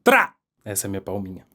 Trá! Essa é a minha palminha.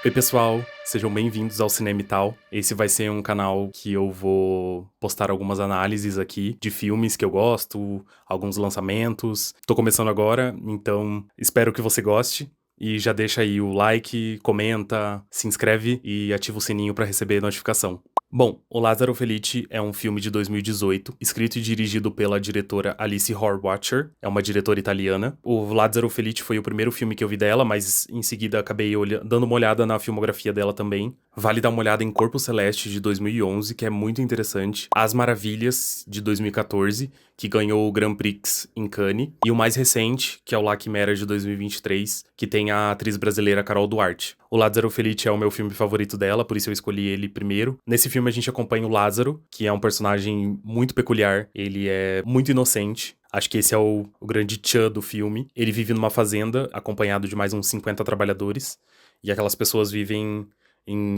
Oi, pessoal, sejam bem-vindos ao Cinema e Tal. Esse vai ser um canal que eu vou postar algumas análises aqui de filmes que eu gosto, alguns lançamentos. Tô começando agora, então espero que você goste. E já deixa aí o like, comenta, se inscreve e ativa o sininho para receber notificação. Bom, O Lázaro Felice é um filme de 2018, escrito e dirigido pela diretora Alice Rohrwacher, é uma diretora italiana. O Lázaro Felice foi o primeiro filme que eu vi dela, mas em seguida acabei dando uma olhada na filmografia dela também. Vale dar uma olhada em Corpo Celeste, de 2011, que é muito interessante. As Maravilhas, de 2014, que ganhou o Grand Prix em Cannes. E o mais recente, que é o La Quimera, de 2023, que tem a atriz brasileira Carol Duarte. O Lázaro Felice é o meu filme favorito dela, por isso eu escolhi ele primeiro. Nesse filme a gente acompanha o Lázaro, que é um personagem muito peculiar. Ele é muito inocente. Acho que esse é o grande tchan do filme. Ele vive numa fazenda, acompanhado de mais uns 50 trabalhadores. E aquelas pessoas vivem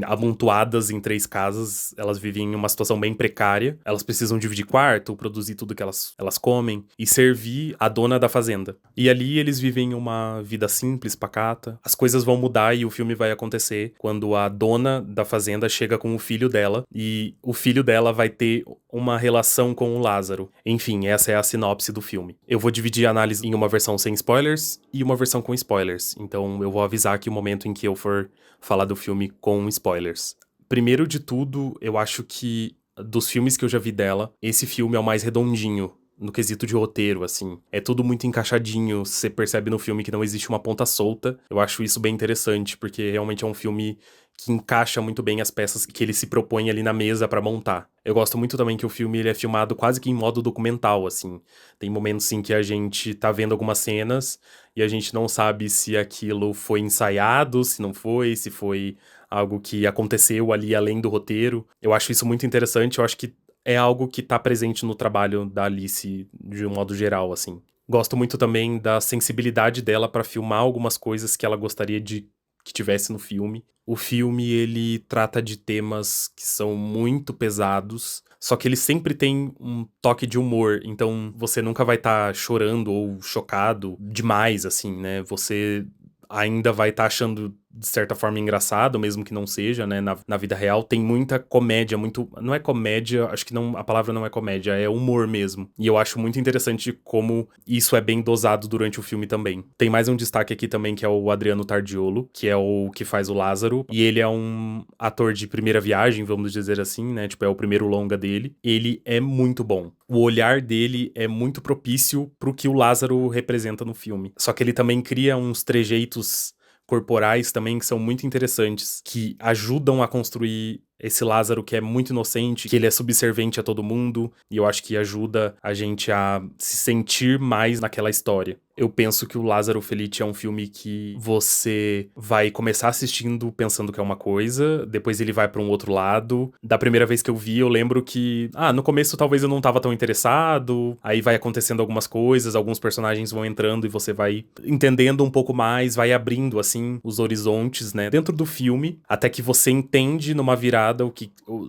amontoadas em 3 casas, elas vivem em uma situação bem precária, elas precisam dividir quarto, produzir tudo que elas comem e servir a dona da fazenda. E ali eles vivem uma vida simples, pacata. As coisas vão mudar e o filme vai acontecer quando a dona da fazenda chega com o filho dela e o filho dela vai ter uma relação com o Lázaro. Enfim, essa é a sinopse do filme. Eu vou dividir a análise em uma versão sem spoilers e uma versão com spoilers, então eu vou avisar aqui o momento em que eu for falar do filme com spoilers. Primeiro de tudo, eu acho que dos filmes que eu já vi dela, esse filme é o mais redondinho no quesito de roteiro, assim. É tudo muito encaixadinho, você percebe no filme que não existe uma ponta solta. Eu acho isso bem interessante, porque realmente é um filme que encaixa muito bem as peças que ele se propõe ali na mesa pra montar. Eu gosto muito também que o filme ele é filmado quase que em modo documental, assim. Tem momentos em que a gente tá vendo algumas cenas e a gente não sabe se aquilo foi ensaiado, se não foi, se foi algo que aconteceu ali além do roteiro. Eu acho isso muito interessante, eu acho que é algo que tá presente no trabalho da Alice de um modo geral, assim. Gosto muito também da sensibilidade dela pra filmar algumas coisas que ela gostaria de que tivesse no filme. O filme, ele trata de temas que são muito pesados, só que ele sempre tem um toque de humor, então você nunca vai estar chorando ou chocado demais, assim, né? Você ainda vai estar achando de certa forma engraçado, mesmo que não seja, né, na vida real. Tem muita comédia, não é comédia, acho que não, a palavra não é comédia, é humor mesmo. E eu acho muito interessante como isso é bem dosado durante o filme também. Tem mais um destaque aqui também, que é o Adriano Tardiolo, que é o que faz o Lázaro, e ele é um ator de primeira viagem, vamos dizer assim, né, tipo, é o primeiro longa dele. Ele é muito bom. O olhar dele é muito propício pro que o Lázaro representa no filme. Só que ele também cria uns trejeitos corporais também que são muito interessantes, que ajudam a construir esse Lázaro que é muito inocente, que ele é subserviente a todo mundo, e eu acho que ajuda a gente a se sentir mais naquela história. Eu penso que o Lázaro Felice é um filme que você vai começar assistindo pensando que é uma coisa, depois ele vai pra um outro lado. Da primeira vez que eu vi, eu lembro que, no começo talvez eu não tava tão interessado, aí vai acontecendo algumas coisas, alguns personagens vão entrando e você vai entendendo um pouco mais, vai abrindo, assim, os horizontes, né, dentro do filme, até que você entende numa virada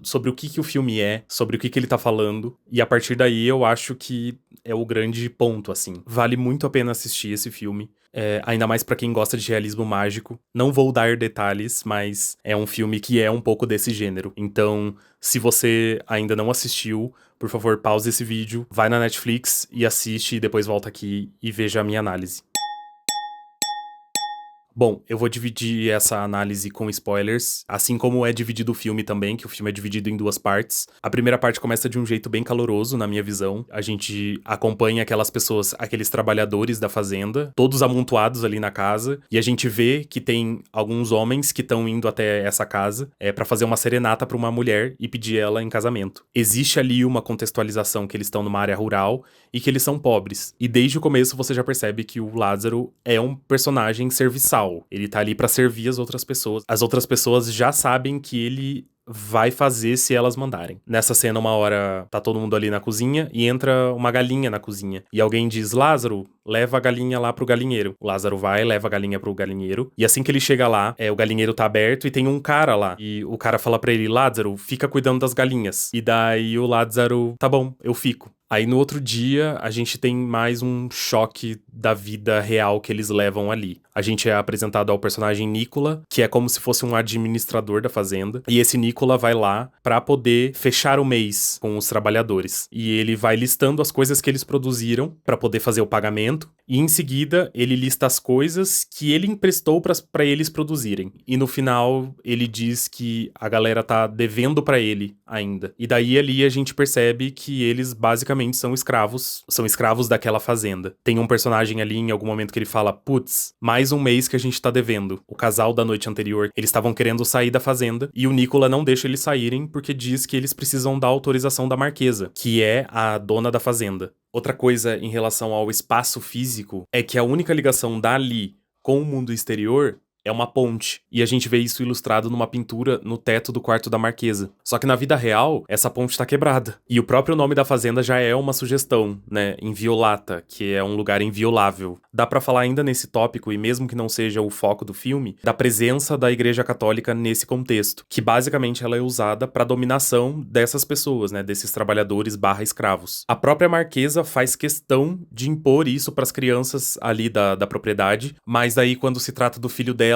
sobre o que o filme é, sobre o que ele tá falando, e a partir daí eu acho que é o grande ponto, assim. Vale muito a pena assistir esse filme, ainda mais pra quem gosta de realismo mágico. Não vou dar detalhes, mas é um filme que é um pouco desse gênero. Então, se você ainda não assistiu, por favor, pause esse vídeo, vai na Netflix e assiste, e depois volta aqui e veja a minha análise. Bom, eu vou dividir essa análise com spoilers, assim como é dividido o filme também, que o filme é dividido em 2 partes. A primeira parte começa de um jeito bem caloroso, na minha visão. A gente acompanha aquelas pessoas, aqueles trabalhadores da fazenda, todos amontoados ali na casa, e a gente vê que tem alguns homens que estão indo até essa casa pra fazer uma serenata pra uma mulher e pedir ela em casamento. Existe ali uma contextualização que eles estão numa área rural e que eles são pobres. E desde o começo você já percebe que o Lázaro é um personagem serviçal. Ele tá ali pra servir as outras pessoas. As outras pessoas já sabem que ele vai fazer se elas mandarem. Nessa cena, uma hora, tá todo mundo ali na cozinha e entra uma galinha na cozinha. E alguém diz, Lázaro, leva a galinha lá pro galinheiro. O Lázaro vai, leva a galinha pro galinheiro. E assim que ele chega lá, o galinheiro tá aberto e tem um cara lá. E o cara fala pra ele, Lázaro, fica cuidando das galinhas. E daí o Lázaro, tá bom, eu fico. Aí no outro dia, a gente tem mais um choque da vida real que eles levam ali. A gente é apresentado ao personagem Nicola, que é como se fosse um administrador da fazenda. E esse Nicola vai lá pra poder fechar o mês com os trabalhadores. E ele vai listando as coisas que eles produziram pra poder fazer o pagamento. E em seguida, ele lista as coisas que ele emprestou pra eles produzirem. E no final, ele diz que a galera tá devendo pra ele ainda. E daí ali a gente percebe que eles basicamente são escravos daquela fazenda. Tem um personagem ali em algum momento que ele fala, putz, mais um mês que a gente tá devendo. O casal da noite anterior, eles estavam querendo sair da fazenda e o Nicola não deixa eles saírem porque diz que eles precisam da autorização da Marquesa, que é a dona da fazenda. Outra coisa em relação ao espaço físico é que a única ligação dali com o mundo exterior é uma ponte. E a gente vê isso ilustrado numa pintura no teto do quarto da Marquesa. Só que na vida real, essa ponte tá quebrada. E o próprio nome da fazenda já é uma sugestão, né? Inviolata, que é um lugar inviolável. Dá pra falar ainda nesse tópico, e mesmo que não seja o foco do filme, da presença da Igreja Católica nesse contexto. Que basicamente ela é usada pra dominação dessas pessoas, né? Desses trabalhadores / escravos. A própria Marquesa faz questão de impor isso pras crianças ali da propriedade, mas daí quando se trata do filho dela,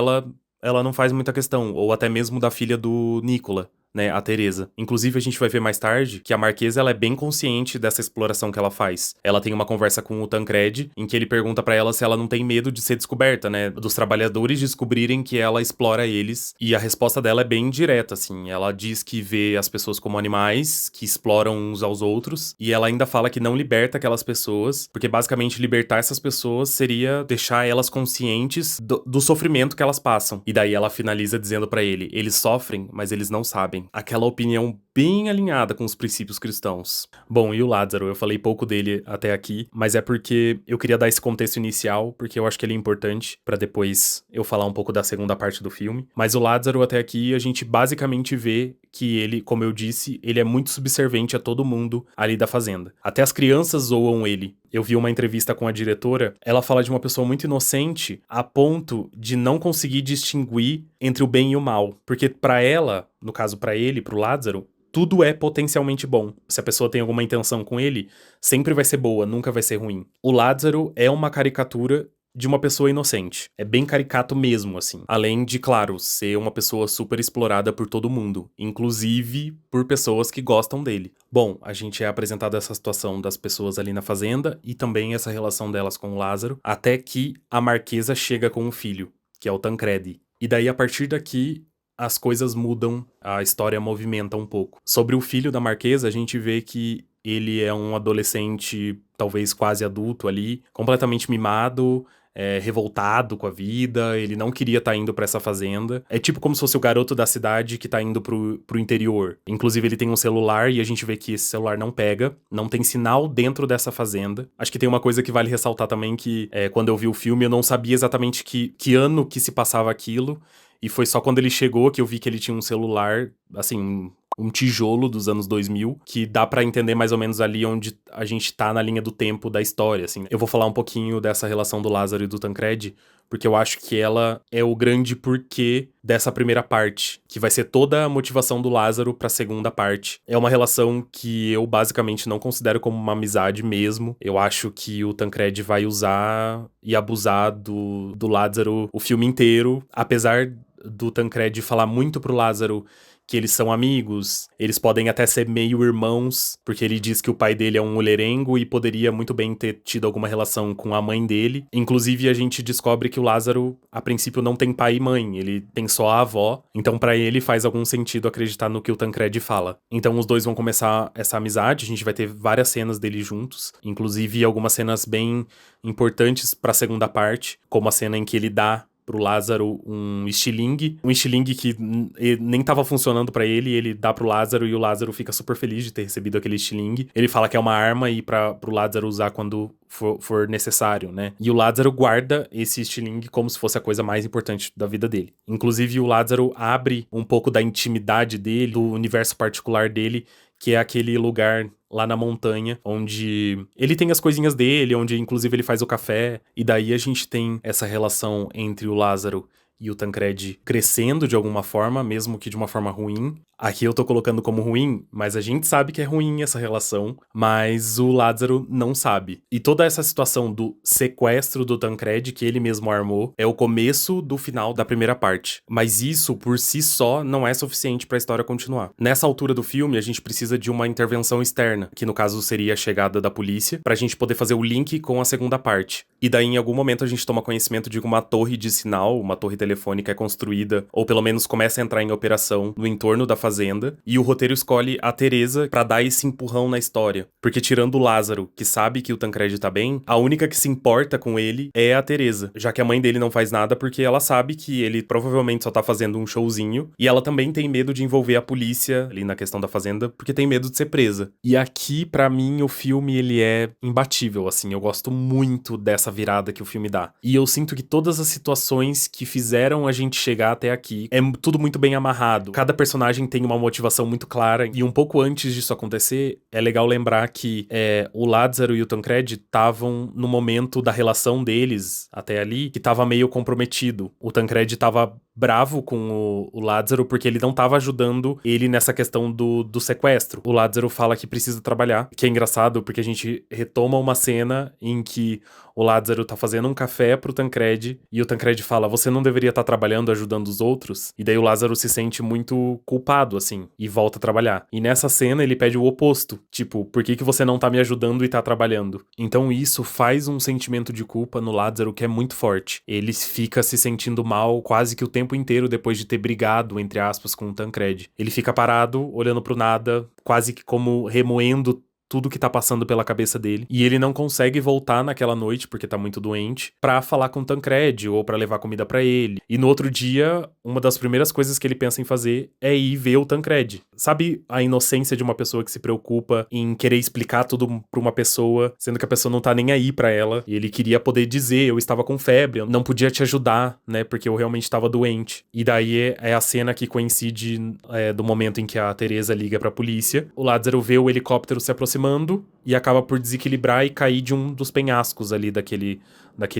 ela não faz muita questão, ou até mesmo da filha do Nicola, né, a Teresa. Inclusive, a gente vai ver mais tarde que a Marquesa ela é bem consciente dessa exploração que ela faz. Ela tem uma conversa com o Tancredi, em que ele pergunta pra ela se ela não tem medo de ser descoberta, né, dos trabalhadores descobrirem que ela explora eles, e a resposta dela é bem direta, assim. Ela diz que vê as pessoas como animais, que exploram uns aos outros, e ela ainda fala que não liberta aquelas pessoas, porque basicamente libertar essas pessoas seria deixar elas conscientes do sofrimento que elas passam. E daí ela finaliza dizendo pra ele, eles sofrem, mas eles não sabem. Aquela opinião bem alinhada com os princípios cristãos. Bom, e o Lázaro? Eu falei pouco dele até aqui, mas é porque eu queria dar esse contexto inicial, porque eu acho que ele é importante pra depois eu falar um pouco da segunda parte do filme. Mas o Lázaro até aqui, a gente basicamente vê que ele, como eu disse, ele é muito subserviente a todo mundo ali da fazenda. Até as crianças zoam ele. Eu vi uma entrevista com a diretora, ela fala de uma pessoa muito inocente a ponto de não conseguir distinguir entre o bem e o mal. Porque pra ela, no caso pra ele, pro Lázaro, tudo é potencialmente bom. Se a pessoa tem alguma intenção com ele, sempre vai ser boa, nunca vai ser ruim. O Lázaro é uma caricatura de uma pessoa inocente. É bem caricato mesmo, assim. Além de, claro, ser uma pessoa super explorada por todo mundo, inclusive por pessoas que gostam dele. Bom, a gente é apresentado essa situação das pessoas ali na fazenda e também essa relação delas com o Lázaro, até que a Marquesa chega com um filho, que é o Tancredi. E daí, a partir daqui, as coisas mudam, a história movimenta um pouco. Sobre o filho da Marquesa, a gente vê que ele é um adolescente, talvez quase adulto ali, completamente mimado, revoltado com a vida, ele não queria estar indo pra essa fazenda. É tipo como se fosse o garoto da cidade que tá indo pro interior. Inclusive, ele tem um celular e a gente vê que esse celular não pega, não tem sinal dentro dessa fazenda. Acho que tem uma coisa que vale ressaltar também, que quando eu vi o filme, eu não sabia exatamente que ano que se passava aquilo, e foi só quando ele chegou que eu vi que ele tinha um celular, assim, um tijolo dos anos 2000, que dá pra entender mais ou menos ali onde a gente tá na linha do tempo da história, assim. Eu vou falar um pouquinho dessa relação do Lázaro e do Tancredi, porque eu acho que ela é o grande porquê dessa primeira parte, que vai ser toda a motivação do Lázaro pra segunda parte. É uma relação que eu basicamente não considero como uma amizade mesmo. Eu acho que o Tancredi vai usar e abusar do Lázaro o filme inteiro, apesar do Tancredi falar muito pro Lázaro que eles são amigos, eles podem até ser meio irmãos, porque ele diz que o pai dele é um mulherengo e poderia muito bem ter tido alguma relação com a mãe dele. Inclusive, a gente descobre que o Lázaro, a princípio, não tem pai e mãe, ele tem só a avó, então pra ele faz algum sentido acreditar no que o Tancredi fala. Então os dois vão começar essa amizade, a gente vai ter várias cenas deles juntos, inclusive algumas cenas bem importantes pra segunda parte, como a cena em que ele dá pro Lázaro um estilingue que nem tava funcionando pra ele, ele dá pro Lázaro e o Lázaro fica super feliz de ter recebido aquele estilingue. Ele fala que é uma arma e pro Lázaro usar quando for necessário, né? E o Lázaro guarda esse estilingue como se fosse a coisa mais importante da vida dele. Inclusive, o Lázaro abre um pouco da intimidade dele, do universo particular dele, que é aquele lugar lá na montanha, onde ele tem as coisinhas dele, onde inclusive ele faz o café, e daí a gente tem essa relação entre o Lázaro e o Tancredi crescendo de alguma forma, mesmo que de uma forma ruim. Aqui eu tô colocando como ruim, mas a gente sabe que é ruim essa relação, mas o Lázaro não sabe. E toda essa situação do sequestro do Tancredi, que ele mesmo armou, é o começo do final da primeira parte. Mas isso, por si só, não é suficiente pra história continuar. Nessa altura do filme, a gente precisa de uma intervenção externa, que no caso seria a chegada da polícia, pra gente poder fazer o link com a segunda parte. E daí, em algum momento, a gente toma conhecimento de que uma torre de sinal, uma torre telefônica é construída, ou pelo menos começa a entrar em operação no entorno da fazenda, e o roteiro escolhe a Teresa pra dar esse empurrão na história. Porque tirando o Lázaro, que sabe que o Tancredi tá bem, a única que se importa com ele é a Teresa, já que a mãe dele não faz nada porque ela sabe que ele provavelmente só tá fazendo um showzinho, e ela também tem medo de envolver a polícia ali na questão da fazenda, porque tem medo de ser presa. E aqui, pra mim, o filme, ele é imbatível, assim, eu gosto muito dessa virada que o filme dá. E eu sinto que todas as situações que fizeram a gente chegar até aqui, é tudo muito bem amarrado. Cada personagem tem uma motivação muito clara, e um pouco antes disso acontecer, é legal lembrar que o Lázaro e o Tancredi estavam no momento da relação deles, até ali, que tava meio comprometido. O Tancredi tava bravo com o Lázaro porque ele não tava ajudando ele nessa questão do sequestro. O Lázaro fala que precisa trabalhar, que é engraçado porque a gente retoma uma cena em que o Lázaro tá fazendo um café pro Tancredi e o Tancredi fala, você não deveria estar trabalhando, ajudando os outros? E daí o Lázaro se sente muito culpado, assim, e volta a trabalhar. E nessa cena ele pede o oposto, tipo, por que você não tá me ajudando e tá trabalhando? Então isso faz um sentimento de culpa no Lázaro que é muito forte. Ele fica se sentindo mal quase que o tempo inteiro depois de ter brigado, entre aspas, com o Tancredi. Ele fica parado, olhando pro nada, quase que como remoendo tudo que tá passando pela cabeça dele. E ele não consegue voltar naquela noite, porque tá muito doente, pra falar com o Tancredi ou pra levar comida pra ele. E no outro dia, uma das primeiras coisas que ele pensa em fazer é ir ver o Tancredi. Sabe a inocência de uma pessoa que se preocupa em querer explicar tudo pra uma pessoa, sendo que a pessoa não tá nem aí pra ela. E ele queria poder dizer, eu estava com febre, eu não podia te ajudar, né, porque eu realmente estava doente. E daí é a cena que coincide do momento em que a Teresa liga pra polícia. O Lázaro vê o helicóptero se aproximando e acaba por desequilibrar e cair de um dos penhascos ali daquele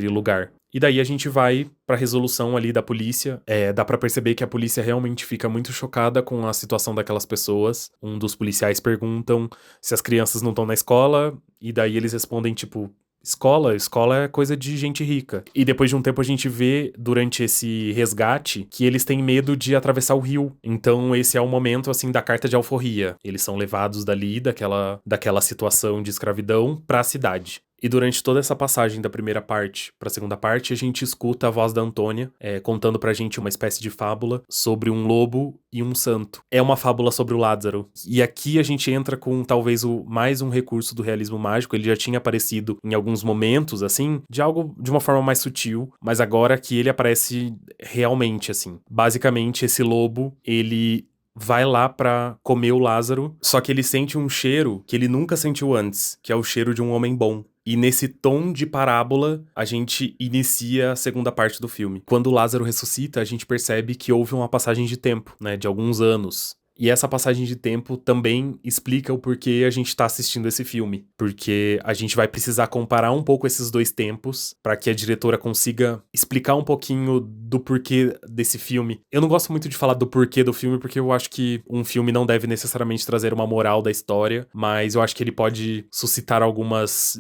lugar. E daí a gente vai pra resolução ali da polícia. Dá pra perceber que a polícia realmente fica muito chocada com a situação daquelas pessoas. Um dos policiais perguntam se as crianças não estão na escola, e daí eles respondem, tipo, escola é coisa de gente rica. E depois de um tempo a gente vê, durante esse resgate, que eles têm medo de atravessar o rio. Então esse é o momento, assim, da carta de alforria. Eles são levados dali, daquela situação de escravidão, pra cidade. E durante toda essa passagem da primeira parte pra segunda parte, a gente escuta a voz da Antônia contando pra gente uma espécie de fábula sobre um lobo e um santo. É uma fábula sobre o Lázaro. E aqui a gente entra com talvez mais um recurso do realismo mágico. Ele já tinha aparecido em alguns momentos, assim, de uma forma mais sutil, mas agora que ele aparece realmente, assim. Basicamente, esse lobo, ele vai lá pra comer o Lázaro, só que ele sente um cheiro que ele nunca sentiu antes, que é o cheiro de um homem bom. E nesse tom de parábola, a gente inicia a segunda parte do filme. Quando o Lázaro ressuscita, a gente percebe que houve uma passagem de tempo, né, de alguns anos. E essa passagem de tempo também explica o porquê a gente tá assistindo esse filme. Porque a gente vai precisar comparar um pouco esses dois tempos para que a diretora consiga explicar um pouquinho do porquê desse filme. Eu não gosto muito de falar do porquê do filme, porque eu acho que um filme não deve necessariamente trazer uma moral da história, mas eu acho que ele pode suscitar algumas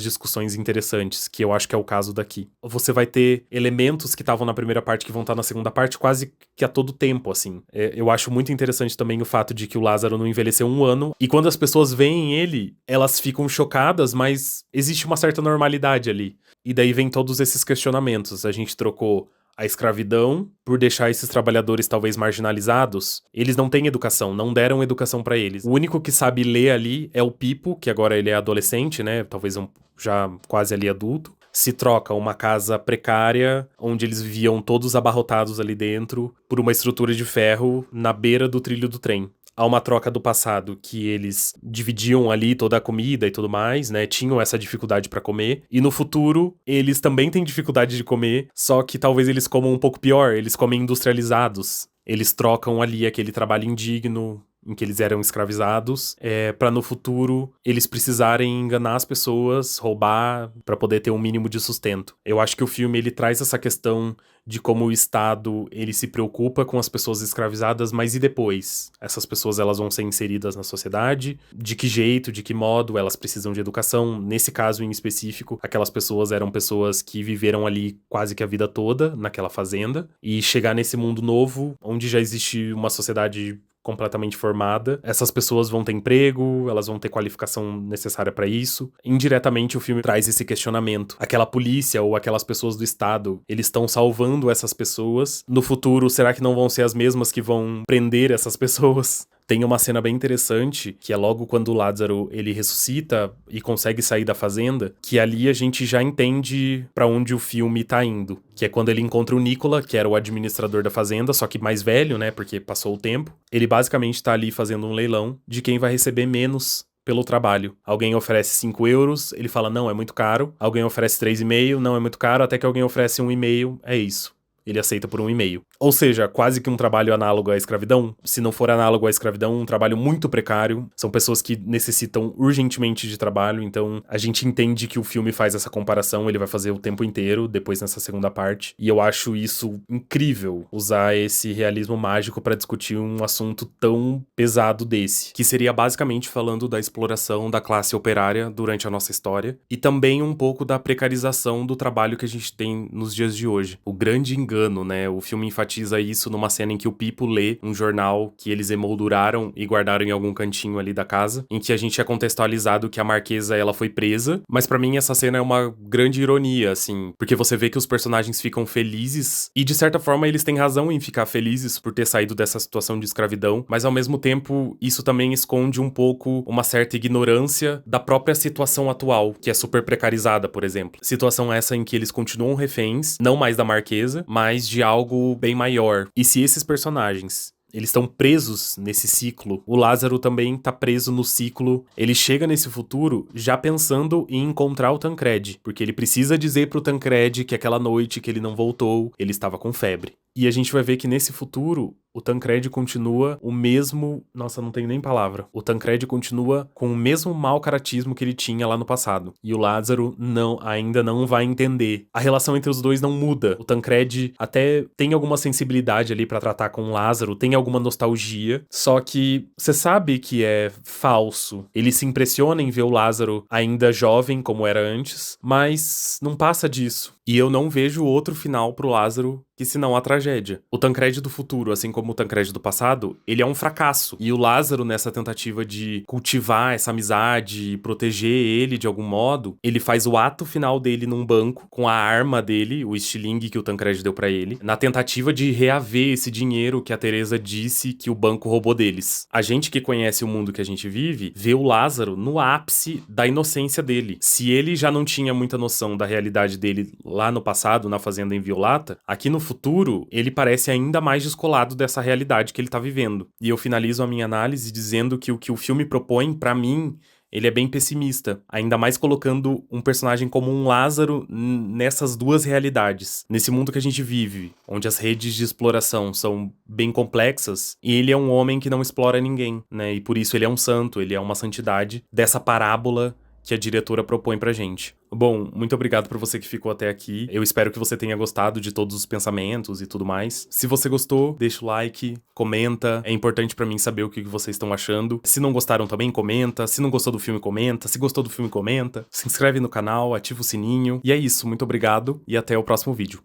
discussões interessantes, que eu acho que é o caso daqui. Você vai ter elementos que estavam na primeira parte que vão estar na segunda parte quase que a todo tempo, assim. Eu acho muito interessante também o fato de que o Lázaro não envelheceu um ano, e quando as pessoas veem ele, elas ficam chocadas, mas existe uma certa normalidade ali. E daí vem todos esses questionamentos. A gente trocou a escravidão por deixar esses trabalhadores talvez marginalizados. Eles não têm educação, não deram educação pra eles. O único que sabe ler ali é o Pipo, que agora ele é adolescente, né? Talvez já quase ali adulto. Se troca uma casa precária, onde eles viviam todos abarrotados ali dentro, por uma estrutura de ferro na beira do trilho do trem. Há uma troca do passado que eles dividiam ali toda a comida e tudo mais, né? Tinham essa dificuldade pra comer. E no futuro, eles também têm dificuldade de comer, só que talvez eles comam um pouco pior, eles comem industrializados. Eles trocam ali aquele trabalho indigno, em que eles eram escravizados, pra no futuro eles precisarem enganar as pessoas, roubar, pra poder ter um mínimo de sustento. Eu acho que o filme ele traz essa questão de como o Estado ele se preocupa com as pessoas escravizadas, mas e depois? Essas pessoas elas vão ser inseridas na sociedade? De que jeito, de que modo? Elas precisam de educação? Nesse caso em específico, aquelas pessoas eram pessoas que viveram ali quase que a vida toda naquela fazenda, e chegar nesse mundo novo, onde já existe uma sociedade completamente formada, essas pessoas vão ter emprego, elas vão ter qualificação necessária pra isso. Indiretamente o filme traz esse questionamento. Aquela polícia ou aquelas pessoas do Estado, eles estão salvando essas pessoas. No futuro, será que não vão ser as mesmas que vão prender essas pessoas? Tem uma cena bem interessante, que é logo quando o Lázaro ele ressuscita e consegue sair da fazenda, que ali a gente já entende pra onde o filme tá indo. Que é quando ele encontra o Nicola, que era o administrador da fazenda, só que mais velho, né, porque passou o tempo. Ele basicamente tá ali fazendo um leilão de quem vai receber menos pelo trabalho. Alguém oferece 5 euros, ele fala, não, é muito caro. Alguém oferece 3,5, não, é muito caro. Até que alguém oferece 1,5, é isso. Ele aceita por 1,5. Ou seja, quase que um trabalho análogo à escravidão. Se não for análogo à escravidão, um trabalho muito precário. São pessoas que necessitam urgentemente de trabalho, então a gente entende que o filme faz essa comparação, ele vai fazer o tempo inteiro, depois nessa segunda parte. E eu acho isso incrível, usar esse realismo mágico pra discutir um assunto tão pesado desse. Que seria basicamente falando da exploração da classe operária durante a nossa história. E também um pouco da precarização do trabalho que a gente tem nos dias de hoje. O grande engano, né? O filme enfatiza isso numa cena em que o Pipo lê um jornal que eles emolduraram e guardaram em algum cantinho ali da casa, em que a gente é contextualizado que a Marquesa, ela foi presa, mas pra mim essa cena é uma grande ironia, assim, porque você vê que os personagens ficam felizes, e de certa forma eles têm razão em ficar felizes por ter saído dessa situação de escravidão, mas ao mesmo tempo isso também esconde um pouco uma certa ignorância da própria situação atual, que é super precarizada, por exemplo. Situação essa em que eles continuam reféns, não mais da Marquesa, mas de algo bem maior. E se esses personagens eles estão presos nesse ciclo, o Lázaro também tá preso no ciclo. Ele chega nesse futuro já pensando em encontrar o Tancredi, porque ele precisa dizer pro Tancredi que aquela noite que ele não voltou, ele estava com febre. E a gente vai ver que nesse futuro, o Tancredi continua o mesmo... Nossa, não tenho nem palavra. O Tancredi continua com o mesmo mau caratismo que ele tinha lá no passado. E o Lázaro ainda não vai entender. A relação entre os dois não muda. O Tancredi até tem alguma sensibilidade ali pra tratar com o Lázaro, tem alguma nostalgia, só que você sabe que é falso. Ele se impressiona em ver o Lázaro ainda jovem, como era antes, mas não passa disso. E eu não vejo outro final pro Lázaro que senão a tragédia. O Tancredi do futuro, assim como o Tancredi do passado, ele é um fracasso. E o Lázaro, nessa tentativa de cultivar essa amizade e proteger ele de algum modo, ele faz o ato final dele num banco, com a arma dele, o estilingue que o Tancredi deu pra ele, na tentativa de reaver esse dinheiro que a Teresa disse que o banco roubou deles. A gente que conhece o mundo que a gente vive, vê o Lázaro no ápice da inocência dele. Se ele já não tinha muita noção da realidade dele lá no passado, na fazenda em Violata, aqui no futuro, ele parece ainda mais descolado dessa realidade que ele tá vivendo. E eu finalizo a minha análise dizendo que o filme propõe, pra mim, ele é bem pessimista, ainda mais colocando um personagem como um Lázaro nessas duas realidades. Nesse mundo que a gente vive, onde as redes de exploração são bem complexas, e ele é um homem que não explora ninguém, né? E por isso ele é um santo, ele é uma santidade dessa parábola que a diretora propõe pra gente. Bom, muito obrigado por você que ficou até aqui. Eu espero que você tenha gostado de todos os pensamentos e tudo mais. Se você gostou, deixa o like, comenta. É importante pra mim saber o que vocês estão achando. Se não gostaram também, comenta. Se não gostou do filme, comenta. Se gostou do filme, comenta. Se inscreve no canal, ativa o sininho. E é isso, muito obrigado e até o próximo vídeo.